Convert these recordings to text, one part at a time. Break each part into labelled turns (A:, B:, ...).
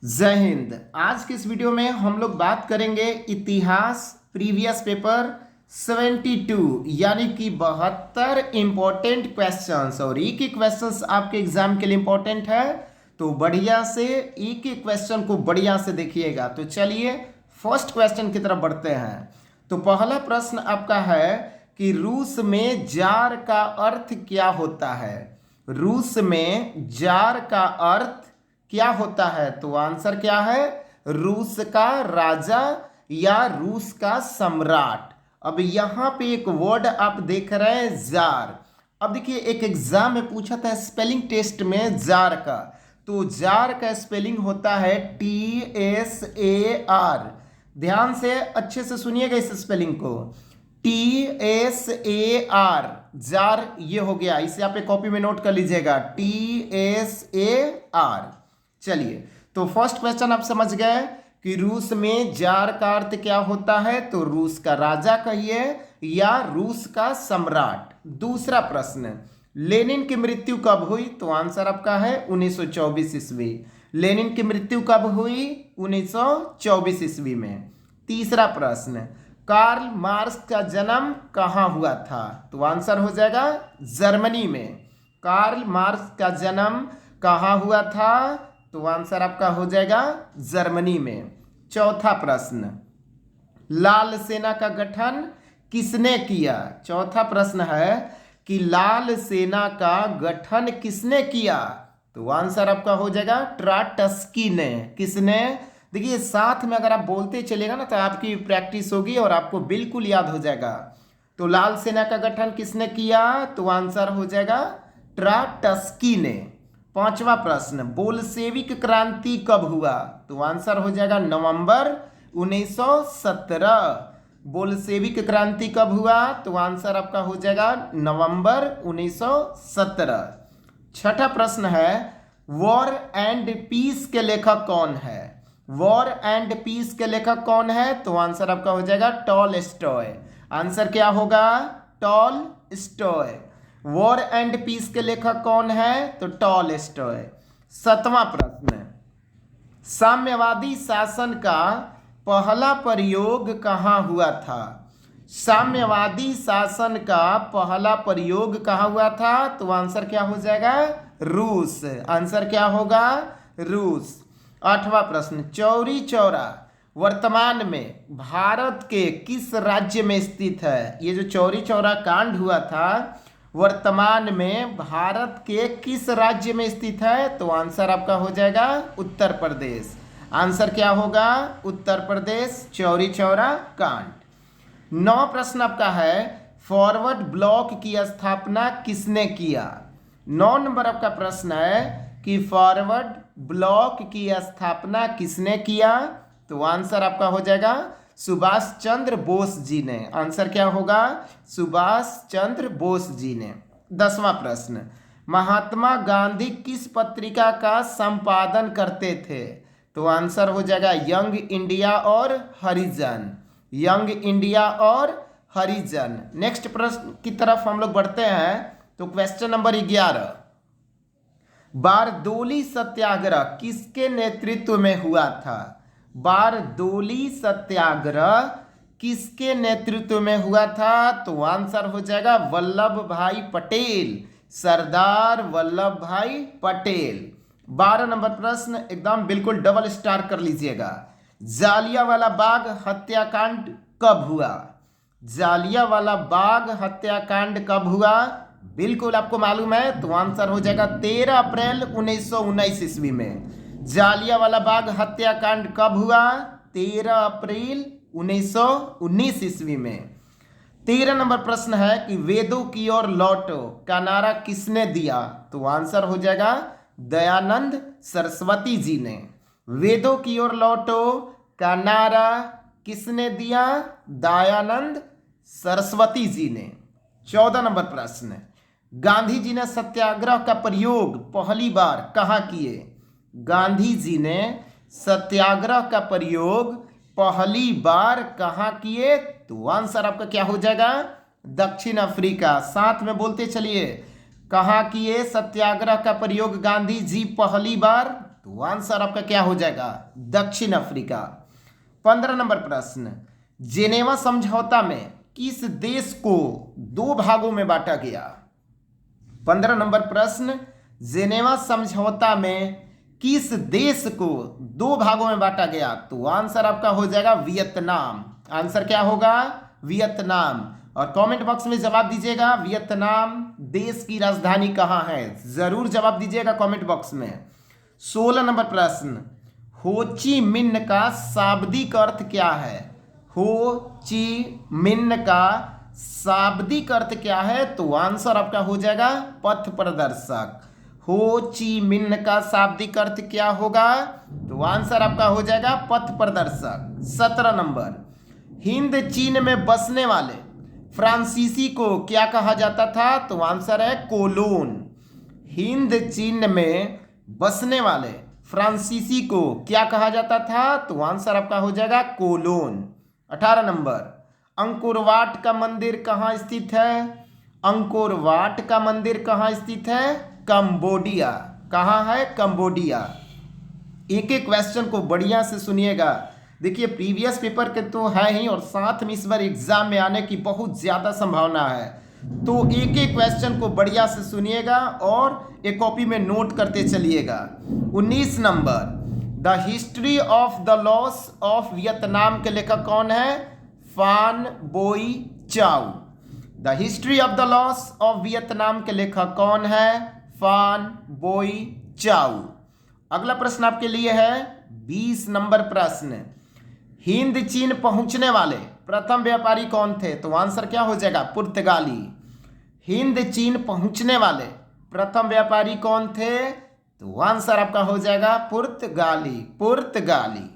A: जय हिंद। आज के इस वीडियो में हम लोग बात करेंगे इतिहास प्रीवियस पेपर 72 यानी कि 72 इंपॉर्टेंट क्वेश्चंस। और एक एक क्वेश्चंस आपके एग्जाम के लिए इंपॉर्टेंट है, तो बढ़िया से एक एक क्वेश्चन को बढ़िया से देखिएगा। तो चलिए फर्स्ट क्वेश्चन की तरफ बढ़ते हैं। तो पहला प्रश्न आपका है कि रूस में जार का अर्थ क्या होता है। रूस में जार का अर्थ क्या होता है? तो आंसर क्या है? रूस का राजा या रूस का सम्राट। अब यहां पे एक वर्ड आप देख रहे हैं जार। अब देखिए एक एग्जाम में पूछा था स्पेलिंग टेस्ट में जार का, तो जार का स्पेलिंग होता है TSAR। ध्यान से अच्छे से सुनिएगा इस स्पेलिंग को, TSAR जार ये हो गया। इसे आप एक कॉपी में नोट कर लीजिएगा, TSAR। चलिए तो फर्स्ट क्वेश्चन आप समझ गए कि रूस में जार का अर्थ क्या होता है, तो रूस का राजा कहिए या रूस का सम्राट। दूसरा प्रश्न, लेनिन की मृत्यु कब हुई? तो आंसर आपका है 1924 ईस्वी। लेनिन की मृत्यु कब हुई? 1924 ईस्वी में। तीसरा प्रश्न, कार्ल मार्क्स का जन्म कहाँ हुआ था? तो आंसर हो जाएगा जर्मनी में। कार्ल मार्क्स का जन्म कहाँ हुआ था? तो आंसर आपका हो जाएगा जर्मनी में। चौथा प्रश्न, लाल सेना का गठन किसने किया? चौथा प्रश्न है कि लाल सेना का गठन किसने किया? तो आंसर आपका हो जाएगा ट्राटस्की ने। किसने? देखिए साथ में अगर आप बोलते चलेगा ना तो आपकी प्रैक्टिस होगी और आपको बिल्कुल याद हो जाएगा। तो लाल सेना का गठन किसने किया? तो आंसर हो जाएगा ट्राटस्की ने। पांचवा प्रश्न, बोल्शेविक क्रांति कब हुआ? तो आंसर हो जाएगा नवंबर 1917। बोल्शेविक क्रांति कब हुआ? तो आंसर आपका हो जाएगा नवंबर 1917। छठा प्रश्न है, वॉर एंड पीस के लेखक कौन है? वॉर एंड पीस के लेखक कौन है? तो आंसर आपका हो जाएगा टॉलस्टॉय। आंसर क्या होगा? टॉलस्टॉय। वॉर एंड पीस के लेखक कौन है? तो टॉलस्टॉय। सातवां प्रश्न, साम्यवादी शासन का पहला प्रयोग कहाँ हुआ था? साम्यवादी शासन का पहला प्रयोग कहाँ हुआ था? तो आंसर क्या हो जाएगा? रूस। आंसर क्या होगा? रूस। आठवां प्रश्न, चौरी चौरा वर्तमान में भारत के किस राज्य में स्थित है? ये जो चौरी चौरा कांड हुआ था वर्तमान में भारत के किस राज्य में स्थित है? तो आंसर आपका हो जाएगा उत्तर प्रदेश। आंसर क्या होगा? उत्तर प्रदेश। चौरी चौरा कांड। 9 प्रश्न आपका है, फॉरवर्ड ब्लॉक की स्थापना किसने किया? 9 नंबर आपका प्रश्न है कि फॉरवर्ड ब्लॉक की स्थापना किसने किया? तो आंसर आपका हो जाएगा सुभाष चंद्र बोस जी ने। आंसर क्या होगा? सुभाष चंद्र बोस जी ने। 10वां प्रश्न, महात्मा गांधी किस पत्रिका का संपादन करते थे? तो आंसर हो जाएगा यंग इंडिया और हरिजन। यंग इंडिया और हरिजन। नेक्स्ट प्रश्न की तरफ हम लोग बढ़ते हैं। तो क्वेश्चन नंबर 11, बारदोली सत्याग्रह किसके नेतृत्व में हुआ था? बारदोली सत्याग्रह किसके नेतृत्व में हुआ था? तो आंसर हो जाएगा वल्लभ भाई पटेल। सरदार वल्लभ भाई पटेल। 12 नंबर प्रश्न एकदम बिल्कुल डबल स्टार कर लीजिएगा, जालियांवाला बाग हत्याकांड कब हुआ? जालियांवाला बाग हत्याकांड कब हुआ? बिल्कुल आपको मालूम है, तो आंसर हो जाएगा 13 अप्रैल 1919 ईस्वी में। जालियांवाला बाग हत्याकांड कब हुआ? 13 अप्रैल 1919 ईस्वी में। 13 नंबर प्रश्न है कि वेदों की ओर लौटो का नारा किसने दिया? तो आंसर हो जाएगा दयानंद सरस्वती जी ने। वेदों की ओर लौटो का नारा किसने दिया? दयानंद सरस्वती जी ने। 14 नंबर प्रश्न, गांधी जी ने सत्याग्रह का प्रयोग पहली बार कहाँ किए? गांधी जी ने सत्याग्रह का प्रयोग पहली बार कहाँ किए? तो आंसर आपका क्या हो जाएगा? दक्षिण अफ्रीका। साथ में बोलते चलिए, कहाँ किए सत्याग्रह का प्रयोग गांधी जी पहली बार? तो आंसर आपका क्या हो जाएगा? दक्षिण अफ्रीका। 15 नंबर प्रश्न, जेनेवा समझौता में किस देश को 2 भागों में बांटा गया? 15 नंबर प्रश्न, जेनेवा समझौता में किस देश को 2 भागों में बांटा गया? तो आंसर आपका हो जाएगा वियतनाम। आंसर क्या होगा? वियतनाम। और कमेंट बॉक्स में जवाब दीजिएगा, वियतनाम देश की राजधानी कहाँ है? जरूर जवाब दीजिएगा कमेंट बॉक्स में। 16 नंबर प्रश्न, हो ची मिन्ह का शाब्दिक अर्थ क्या है? हो ची मिन्ह का शाब्दिक अर्थ क्या है? तो आंसर आपका हो जाएगा पथ प्रदर्शक। हो ची मिन्ह का शाब्दिक अर्थ क्या होगा? तो आंसर आपका हो जाएगा पथ प्रदर्शक। 17 नंबर, हिंद चीन में बसने वाले फ्रांसीसी को क्या कहा जाता था? तो आंसर है कोलोन। हिंद चीन में बसने वाले फ्रांसीसी को क्या कहा जाता था? तो आंसर आपका हो जाएगा कोलोन। 18 नंबर, अंकोर वाट का मंदिर कहाँ स्थित है? अंकोर वाट का मंदिर कहाँ स्थित है? कंबोडिया। कहाँ है? कंबोडिया। एक एक क्वेश्चन को बढ़िया से सुनिएगा। देखिए प्रीवियस पेपर के तो है ही, और साथ में इस बार एग्जाम में आने की बहुत ज़्यादा संभावना है। तो एक एक क्वेश्चन को बढ़िया से सुनिएगा और एक कॉपी में नोट करते चलिएगा। 19 number, the history of the loss of Vietnam के लेखक कौन है? Phan Boi Chau. The history of the loss of Vietnam के लेखक कौन है? फान बोई चाउ। अगला प्रश्न आपके लिए है 20 नंबर प्रश्न, हिंद चीन पहुंचने वाले प्रथम व्यापारी कौन थे? तो आंसर क्या हो जाएगा? पुर्तगाली। हिंद चीन पहुंचने वाले प्रथम व्यापारी कौन थे? तो आंसर आपका हो जाएगा पुर्तगाली। पुर्तगाली।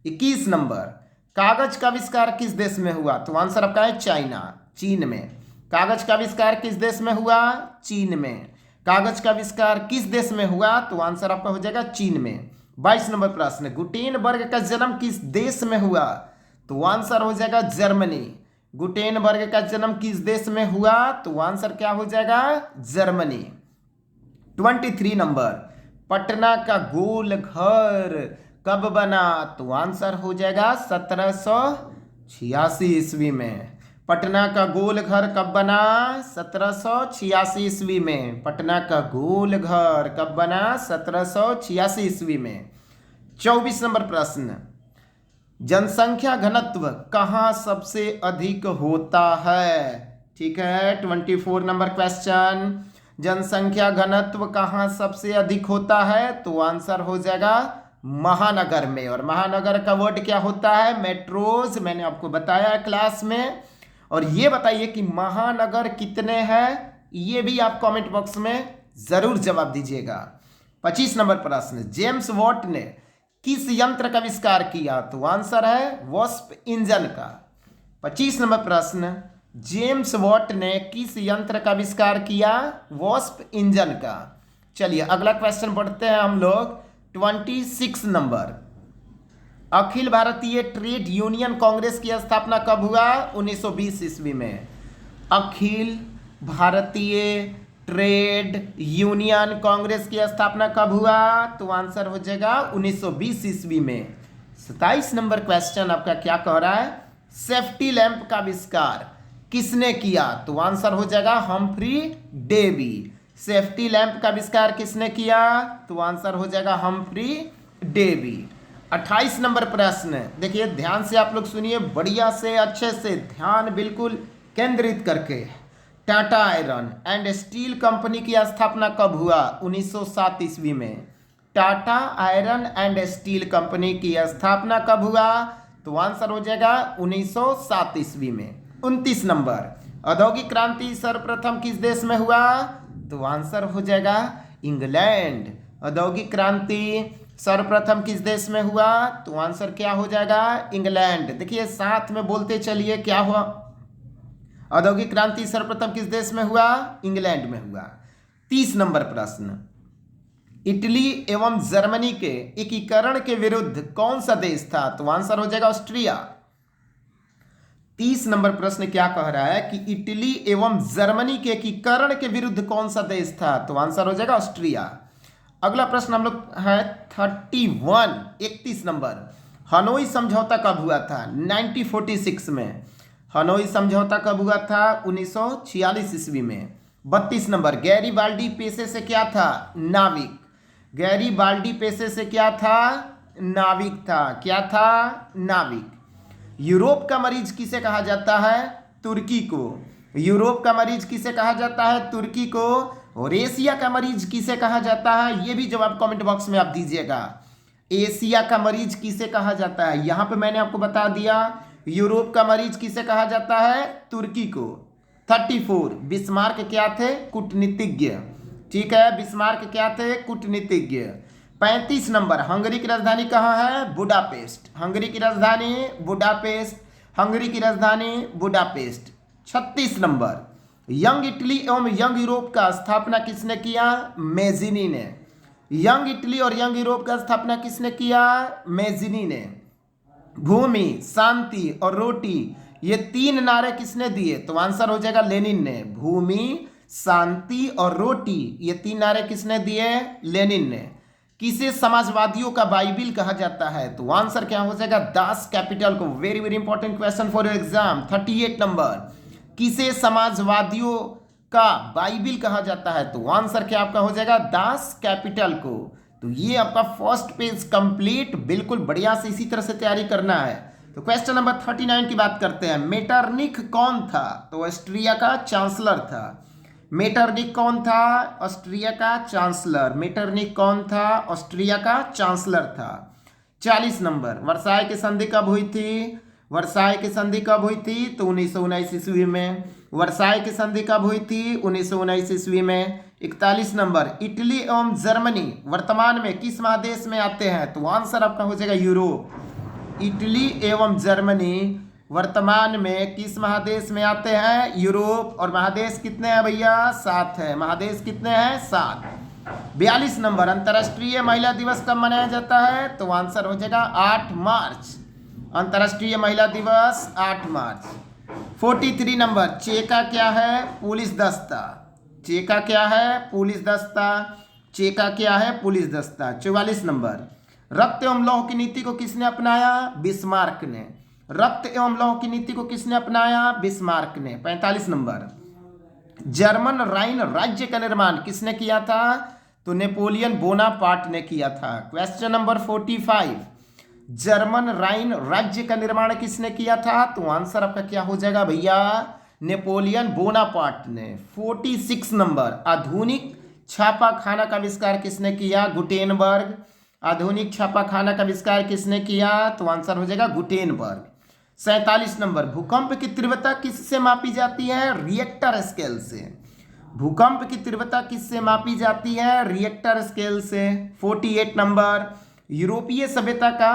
A: 21 नंबर, कागज का आविष्कार किस देश में हुआ? तो आंसर आपका है चाइना, चीन में। कागज का आविष्कार किस देश में हुआ? चीन में। कागज का आविष्कार किस देश में हुआ? तो आंसर आपका हो जाएगा चीन में। 22 नंबर प्रश्न, गुटेनबर्ग का जन्म किस देश में हुआ? तो आंसर हो जाएगा जर्मनी। गुटेनबर्ग का जन्म किस देश में हुआ? तो आंसर क्या हो जाएगा? जर्मनी। 23 नंबर, पटना का गोल घर कब बना? तो आंसर हो जाएगा 1786 ईस्वी में। पटना का गोल घर कब बना? 1786 ईस्वी में। पटना का गोल घर कब बना? 1786 ईस्वी में। 24 नंबर प्रश्न, जनसंख्या घनत्व कहाँ सबसे अधिक होता है? ठीक है, 24 नंबर क्वेश्चन, जनसंख्या घनत्व कहाँ सबसे अधिक होता है? तो आंसर हो जाएगा महानगर में। और महानगर का वर्ड क्या होता है? मेट्रोज। मैंने आपको बताया क्लास में। और ये बताइए कि महानगर कितने हैं? ये भी आप कमेंट बॉक्स में जरूर जवाब दीजिएगा। 25 नंबर प्रश्न, जेम्स वॉट ने किस यंत्र का आविष्कार किया? तो आंसर है वास्प इंजन का। 25 नंबर प्रश्न, जेम्स वॉट ने किस यंत्र का आविष्कार किया? वास्प इंजन का। चलिए अगला क्वेश्चन पढ़ते हैं हम लोग। 26 number, Akhil Bharatiya trade union Congress की स्थापना कब हुआ? 1920 ईस्वी में। अखिल भारतीय ट्रेड यूनियन कांग्रेस की स्थापना कब हुआ? तो आंसर हो जाएगा 1920 ईस्वी में। 27 नंबर क्वेश्चन आपका क्या कह रहा है? सेफ्टी लैंप का आविष्कार किसने किया? तो आंसर हो जाएगा हम्फ्री डेवी। सेफ्टी लैंप का आविष्कार किसने किया? तो आंसर हो जाएगा हम्फ्री डेवी। 28 नंबर प्रश्न, देखिए ध्यान से आप लोग सुनिए, बढ़िया से अच्छे से ध्यान बिल्कुल केंद्रित करके। Tata iron and steel company की स्थापना कब हुआ? 1907 ईस्वी में। Tata iron and steel company की स्थापना कब हुआ? तो आंसर हो जाएगा 1907 ईस्वी में। 29 नंबर, औद्योगिक क्रांति सर्वप्रथम किस देश में हुआ? तो आंसर हो जाएगा इंग्लैंड। औद्योगिक क्रांति सर्वप्रथम किस देश में हुआ? तो आंसर क्या हो जाएगा? इंग्लैंड। देखिए साथ में बोलते चलिए, क्या हुआ? औद्योगिक क्रांति सर्वप्रथम किस देश में हुआ? इंग्लैंड में हुआ। 30 नंबर प्रश्न, इटली एवं जर्मनी के एकीकरण के विरुद्ध कौन सा देश था? तो आंसर हो जाएगा ऑस्ट्रिया। 30 नंबर प्रश्न क्या कह रहा है कि इटली एवं जर्मनी के एकीकरण के विरुद्ध कौन सा देश था? तो आंसर हो जाएगा ऑस्ट्रिया। अगला प्रश्न हम लोग है 31 नंबर। हनोई समझौता कब हुआ था? 1946 में। हनोई समझौता कब हुआ था? 1946 ईस्वी में। 32 नंबर। गैरीबाल्डी पेशे से क्या था? नाविक। गैरीबाल्डी पेशे से क्या था? नाविक था। क्या था? नाविक। यूरोप का मरीज किसे कहा जाता है? तुर्की को। यूरोप का मरीज किसे कहा जाता है? तुर्की को। और एशिया का मरीज किसे कहा जाता है? ये भी जवाब कमेंट बॉक्स में आप दीजिएगा। एशिया का मरीज किसे कहा जाता है? यहां पे मैंने आपको बता दिया। यूरोप का मरीज किसे कहा जाता है? तुर्की को। 34। बिस्मार्क क्या थे? कूटनीतिज्ञ। ठीक है, बिस्मार्क क्या थे? कूटनीतिज्ञ। 35 नंबर। हंगरी की राजधानी कहाँ है? बुडापेस्ट। हंगरी की राजधानी बुडापेस्ट। हंगरी की राजधानी बुडापेस्ट। 36 नंबर। यंग इटली एवं यंग यूरोप का स्थापना किसने किया? मेजिनी ने। यंग इटली और यंग यूरोप का स्थापना किसने किया? मेजिनी ने। भूमि, शांति और रोटी, ये 3 नारे किसने दिए? तो आंसर हो जाएगा लेनिन ने। भूमि, शांति और रोटी, ये 3 नारे किसने दिए? लेनिन ने। किसे समाजवादियों का बाइबिल कहा जाता है? तो आंसर क्या हो जाएगा? दास कैपिटल को। Very very important question for your exam. 38 number. किसे समाजवादियों का बाइबिल कहा जाता है? तो आंसर क्या आपका हो जाएगा? दास कैपिटल को। तो ये आपका फर्स्ट पेज कंप्लीट। बिल्कुल बढ़िया से इसी तरह से तैयारी करना है। तो क्वेश्चन नंबर 39 की बात करते हैं। मेटरनिख कौन था? तो ऑस्ट्रिया का चांसलर था। मेटरनिख कौन था? ऑस्ट्रिया का चांसलर। मेटरनिख कौन था? ऑस्ट्रिया का चांसलर था। 40 नंबर। वर्साय की संधि कब हुई थी? वर्साय की संधि कब हुई थी? तो 1919 ईस्वी में। वर्साय की संधि कब हुई थी? 1919 ईस्वी में। 41 नंबर। इटली एवं जर्मनी वर्तमान में किस महादेश में आते हैं? तो आंसर आपका हो जाएगा यूरोप। इटली एवं जर्मनी वर्तमान में किस महादेश में आते हैं? यूरोप। और महादेश कितने हैं भैया? 7 है। महादेश कितने हैं? 7। 42 नंबर। अंतर्राष्ट्रीय महिला दिवस कब मनाया जाता है? तो आंसर हो जाएगा 8 मार्च। अंतर्राष्ट्रीय महिला दिवस 8 मार्च। 43 नंबर। चेका क्या है? पुलिस दस्ता। चेका क्या है? पुलिस दस्ता। चेका क्या है? पुलिस दस्ता। 44 नंबर। रक्त एवं लौह की नीति को किसने अपनाया? बिस्मार्क ने। रक्त एवं लौह की नीति को किसने अपनाया? बिस्मार्क ने। 45 नंबर। जर्मन राइन राज्य का निर्माण किसने किया था? तो नेपोलियन बोनापार्ट ने किया था। Question number 45। जर्मन राइन राज्य का निर्माण किसने किया था? तो आंसर आपका क्या हो जाएगा भैया? नेपोलियन बोनापार्ट ने। 46 नंबर। आधुनिक छापा खाना का आविष्कार किसने किया? गुटेनबर्ग। आधुनिक छापा खाना का आविष्कार किसने किया? तो आंसर हो जाएगा गुटेनबर्ग। 47 नंबर। भूकंप की तीव्रता किससे मापी जाती है? रिएक्टर स्केल से। भूकंप की तीव्रता किससे मापी जाती है? रिएक्टर स्केल से। 48 नंबर। यूरोपीय सभ्यता का,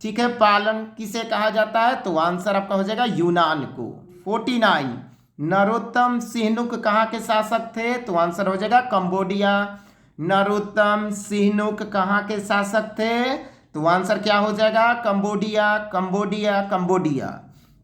A: ठीक है, पालन किसे कहा जाता है? तो आंसर आपका हो जाएगा यूनान को। 49। नरोत्तम सिहनुक कहाँ के शासक थे? तो आंसर हो जाएगा कंबोडिया। नरोत्तम सिहनुक कहाँ के शासक थे? तो आंसर क्या हो जाएगा? कंबोडिया। कंबोडिया। कंबोडिया।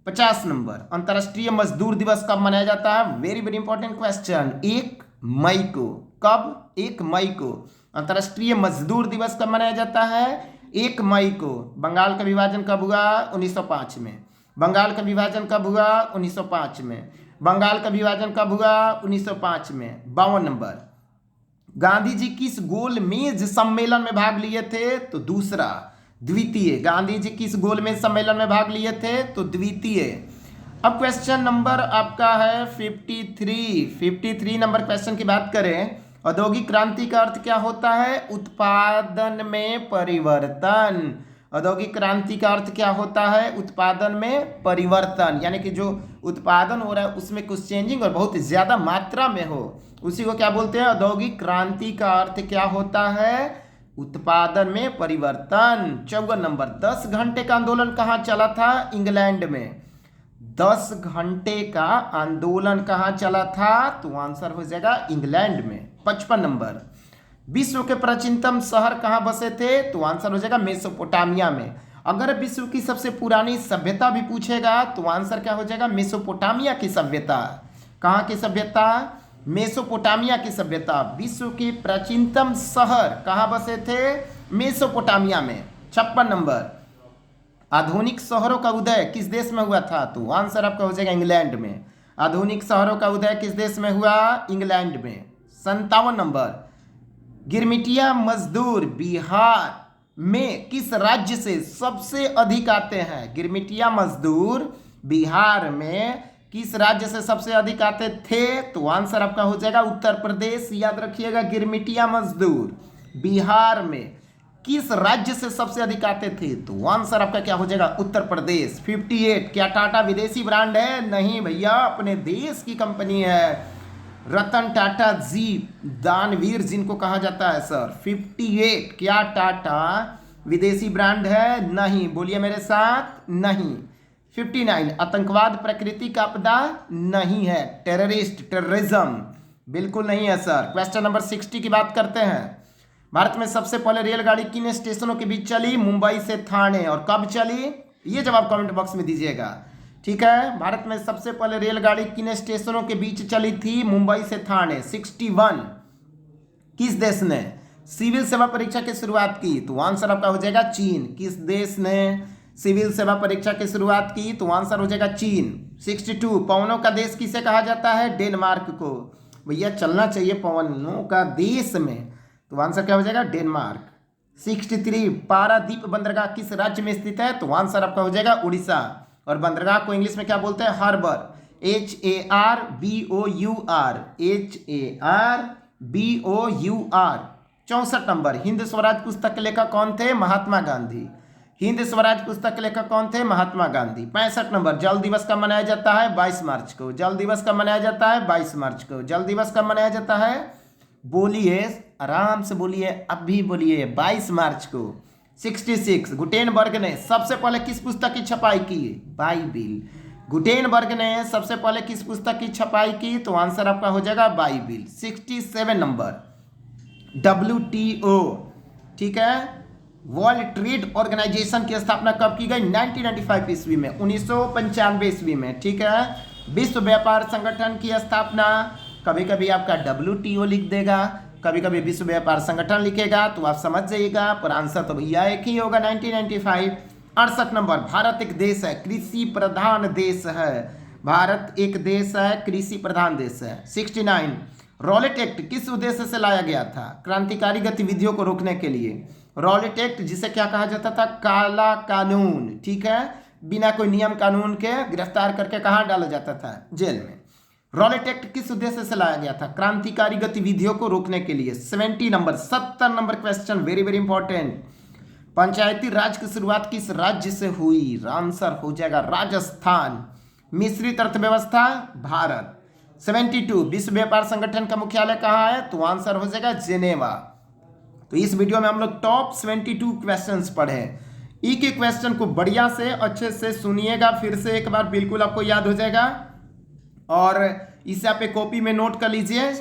A: 50 नंबर। अंतर्राष्ट्रीय मजदूर दिवस कब मनाया जाता है? Very very important question. 1 मई को। कब? 1 मई को। अंतर्राष्ट्रीय मजदूर दिवस कब मनाया जाता है? 1 मई को। बंगाल का विभाजन कब हुआ? 1905 में। बंगाल का विभाजन कब हुआ? 1905 में। बंगाल का विभाजन कब हुआ? 1905 में। 52 नंबर। गांधी जी किस गोलमेज सम्मेलन में भाग लिए थे? तो दूसरा, द्वितीय। गांधी जी किस गोलमेज सम्मेलन में भाग लिए थे? तो द्वितीय। अब क्वेश्चन नंबर आपका है 53 नंबर क्वेश्चन की बात करें। औद्योगिक क्रांति का अर्थ क्या होता है? उत्पादन में परिवर्तन। औद्योगिक क्रांति का अर्थ क्या होता है? उत्पादन में परिवर्तन, यानी कि जो उत्पादन हो रहा है उसमें कुछ चेंजिंग और बहुत ज्यादा मात्रा में हो, उसी को क्या बोलते हैं? औद्योगिक क्रांति का अर्थ क्या होता है? उत्पादन में परिवर्तन। 54 नंबर। 10 घंटे का आंदोलन कहाँ चला था? इंग्लैंड में। 10 घंटे का आंदोलन कहाँ चला था? तो आंसर हो जाएगा इंग्लैंड में। 55 नंबर। विश्व के प्राचीनतम शहर कहाँ बसे थे? तो आंसर हो जाएगा मेसोपोटामिया में। अगर विश्व की सबसे पुरानी सभ्यता भी पूछेगा तो आंसर क्या हो जाएगा? मेसोपोटामिया की सभ्यता। कहाँ की सभ्यता? मेसोपोटामिया की सभ्यता, विश्व के प्राचीनतम शहर कहाँ बसे थे? मेसोपोटामिया में। 56 नंबर, आधुनिक शहरों का उदय किस देश में हुआ था? तो आंसर आपका हो जाएगा इंग्लैंड में। आधुनिक शहरों का उदय किस देश में हुआ? इंग्लैंड में। 57 नंबर, गिरमिटिया मजदूर बिहार में किस राज्य से सबसे अधिक आते हैं? गिरमिटिया मजदूर बिहार में किस राज्य से सबसे अधिक आते थे? तो आंसर आपका हो जाएगा उत्तर प्रदेश। याद रखिएगा, गिरमिटिया मजदूर बिहार में किस राज्य से सबसे अधिक आते थे? तो आंसर आपका क्या हो जाएगा? उत्तर प्रदेश। 58, क्या टाटा विदेशी ब्रांड है? नहीं भैया, अपने देश की कंपनी है। रतन टाटा जी, दानवीर जिनको कहा जाता है सर। 58, क्या टाटा विदेशी ब्रांड है? नहीं। बोलिए मेरे साथ, नहीं। 59, आतंकवाद प्राकृतिक आपदा नहीं है। टेररिज्म बिल्कुल नहीं है सर। क्वेश्चन नंबर 60 की बात करते हैं। भारत में सबसे पहले रेलगाड़ी किन स्टेशनों के बीच चली? मुंबई से थाने। और कब चली? ये जवाब कमेंट बॉक्स में दीजिएगा, ठीक है। भारत में सबसे पहले रेलगाड़ी किन स्टेशनों के बीच चली थी? मुंबई से थाने। 61, किस देश ने सिविल सेवा परीक्षा की शुरुआत की? तो आंसर आपका हो जाएगा चीन। किस देश ने सिविल सेवा परीक्षा की शुरुआत की? तो आंसर हो जाएगा चीन। 62, पवनों का देश किसे कहा जाता है? डेनमार्क को। भैया चलना चाहिए पवनों का देश में, तो आंसर क्या हो जाएगा? डेनमार्क। 63, पारादीप बंदरगाह किस राज्य में स्थित है? तो आंसर आपका हो जाएगा उड़ीसा। और बंदरगाह को इंग्लिश में क्या बोलते हैं? Harbour. HARBOUR, HARBOUR। 64 number, Hind Swaraj पुस्तक के लेखक कौन थे? महात्मा गांधी। हिंद स्वराज पुस्तक के लेखक कौन थे? महात्मा गांधी। 65 नंबर, जल दिवस कब मनाया जाता है? 22 मार्च को। जल दिवस कब मनाया जाता है? 22 मार्च को। जल दिवस कब मनाया जाता है? बोलिए, आराम से बोलिए, अभी बोलिए, 22 मार्च को। 66, गुटेनबर्ग ने सबसे पहले किस पुस्तक की छपाई की? बाइबिल। गुटेनबर्ग ने सबसे पहले किस पुस्तक की छपाई की? तो आंसर आपका हो जाएगा बाइबिल। 67 नंबर, WTO, ठीक है, वर्ल्ड ट्रेड ऑर्गेनाइजेशन की स्थापना कब की गई? 1995 ईस्वी में, 1995 ईस्वी में, ठीक है। विश्व व्यापार संगठन की स्थापना, कभी कभी आपका WTO लिख देगा, कभी कभी विश्व व्यापार संगठन लिखेगा, तो आप समझ जाइएगा, पर आंसर तो भैया एक ही होगा, 1995। 68 नंबर, भारत एक देश है, कृषि प्रधान देश है। भारत एक देश है, कृषि प्रधान देश है। 69, रॉलेट एक्ट किस उद्देश्य से लाया गया था? क्रांतिकारी गतिविधियों को रोकने के लिए। रॉलेट एक्ट जिसे क्या कहा जाता था? काला कानून, ठीक है, बिना कोई नियम कानून के गिरफ्तार करके कहाँ डाला जाता था? जेल में। रॉलेट एक्ट किस उद्देश्य से लाया गया था? क्रांतिकारी गतिविधियों को रोकने के लिए। 70 number, 70 number question, very very important. Panchayati Raj की शुरुआत किस राज्य से हुई? आंसर हो जाएगा राजस्थान। मिश्रित अर्थव्यवस्था, भारत। 72, विश्व व्यापार संगठन का मुख्यालय कहाँ है? तो आंसर हो जाएगा जेनेवा। तो इस वीडियो में हम लोग टॉप 72 क्वेश्चंस पढ़े। एक एक क्वेश्चन को बढ़िया से अच्छे से सुनिएगा, फिर से एक बार, बिल्कुल आपको याद हो जाएगा। और इसे आप एक कॉपी में नोट कर लीजिए,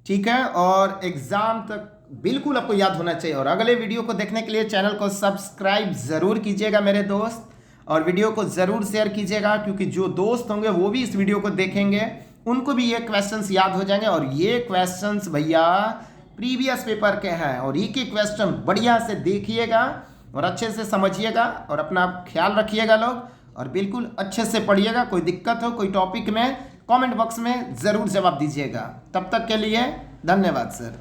A: ठीक है, और एग्जाम तक बिल्कुल आपको याद होना चाहिए। और अगले वीडियो को देखने के लिए चैनल को सब्सक्राइब जरूर कीजिएगा मेरे दोस्त, और वीडियो को जरूर शेयर कीजिएगा, क्योंकि जो दोस्त होंगे वो भी इस वीडियो को देखेंगे, उनको भी ये क्वेश्चंस याद हो जाएंगे। और ये क्वेश्चंस भैया प्रीवियस पेपर के हैं, और एक एक क्वेश्चन बढ़िया से देखिएगा और अच्छे से समझिएगा, और अपना ख्याल रखिएगा लोग, और बिल्कुल अच्छे से पढ़िएगा। कोई दिक्कत हो कोई टॉपिक में, कमेंट बॉक्स में ज़रूर जवाब दीजिएगा। तब तक के लिए धन्यवाद सर।